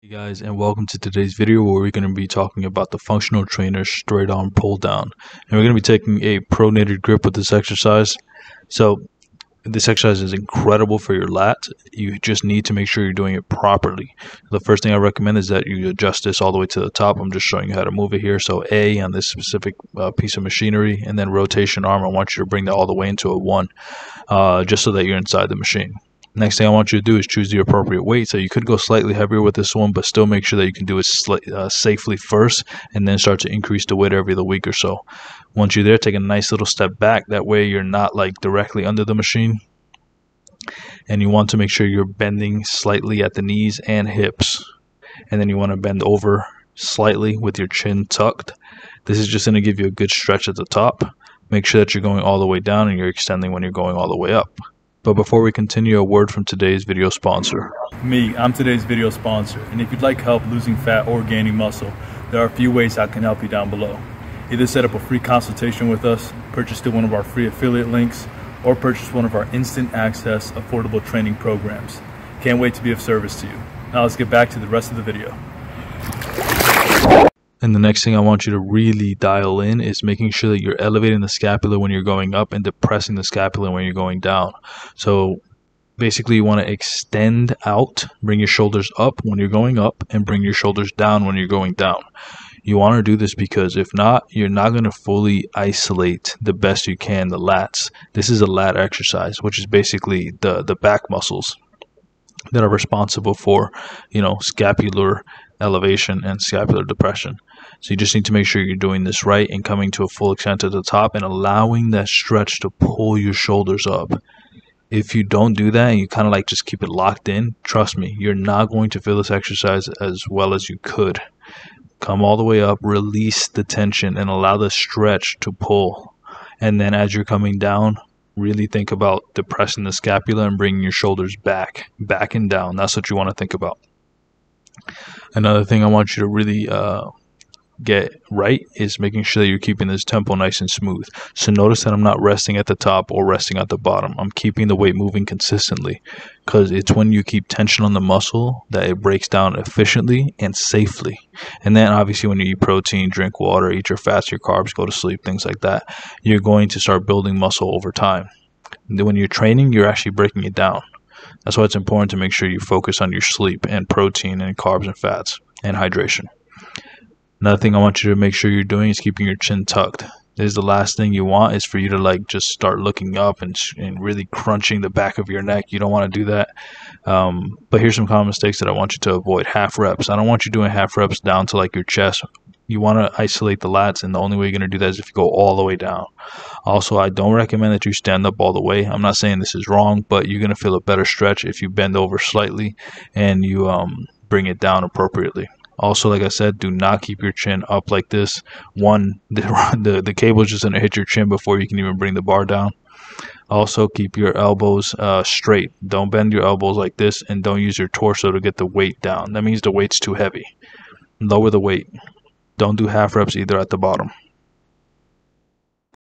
Hey guys, and welcome to today's video where we're going to be talking about the functional trainer straight arm pull down, and we're going to be taking a pronated grip with this exercise. So this exercise is incredible for your lats. You just need to make sure you're doing it properly. The first thing I recommend is that you adjust this all the way to the top. I'm just showing you how to move it here. So A on this specific piece of machinery, and then rotation arm, I want you to bring that all the way into a 1, just so that you're inside the machine. Next thing I want you to do is choose the appropriate weight. So you could go slightly heavier with this one, but still make sure that you can do it safely first, and then start to increase the weight every other week or so. Once you're there, take a nice little step back. That way you're not like directly under the machine. And you want to make sure you're bending slightly at the knees and hips. And then you want to bend over slightly with your chin tucked. This is just going to give you a good stretch at the top. Make sure that you're going all the way down and you're extending when you're going all the way up. But before we continue, a word from today's video sponsor. I'm today's video sponsor, and if you'd like help losing fat or gaining muscle, there are a few ways I can help you down below. Either set up a free consultation with us, purchase through one of our free affiliate links, or purchase one of our instant access affordable training programs. Can't wait to be of service to you. Now let's get back to the rest of the video. And the next thing I want you to really dial in is making sure that you're elevating the scapula when you're going up and depressing the scapula when you're going down. So basically you want to extend out, bring your shoulders up when you're going up, and bring your shoulders down when you're going down. You want to do this because if not, you're not going to fully isolate the best you can the lats. This is a lat exercise, which is basically the back muscles that are responsible for, scapular elevation and scapular depression. So you just need to make sure you're doing this right and coming to a full extent at the top and allowing that stretch to pull your shoulders up. If you don't do that and you kind of like just keep it locked in, trust me, you're not going to feel this exercise as well as you could. Come all the way up, release the tension, and allow the stretch to pull. And then as you're coming down, really think about depressing the scapula and bringing your shoulders back and down. That's what you want to think about. Another thing I want you to really get right is making sure that you're keeping this tempo nice and smooth. So notice that I'm not resting at the top or resting at the bottom. I'm keeping the weight moving consistently, because it's when you keep tension on the muscle that it breaks down efficiently and safely. And then obviously when you eat protein, drink water, eat your fats, your carbs, go to sleep, things like that, you're going to start building muscle over time. When you're training, you're actually breaking it down. That's why it's important to make sure you focus on your sleep and protein and carbs and fats and hydration. Another thing I want you to make sure you're doing is keeping your chin tucked. This is the last thing you want, is for you to just start looking up and really crunching the back of your neck. You don't want to do that. But here's some common mistakes that I want you to avoid. Half reps. I don't want you doing half reps down to your chest. You want to isolate the lats, and the only way you're going to do that is if you go all the way down. Also, I don't recommend that you stand up all the way. I'm not saying this is wrong, but you're going to feel a better stretch if you bend over slightly and you bring it down appropriately. Also, like I said, do not keep your chin up like this. The cable is just going to hit your chin before you can even bring the bar down. Also, keep your elbows straight. Don't bend your elbows like this, and don't use your torso to get the weight down. That means the weight's too heavy. Lower the weight. Don't do half reps either at the bottom.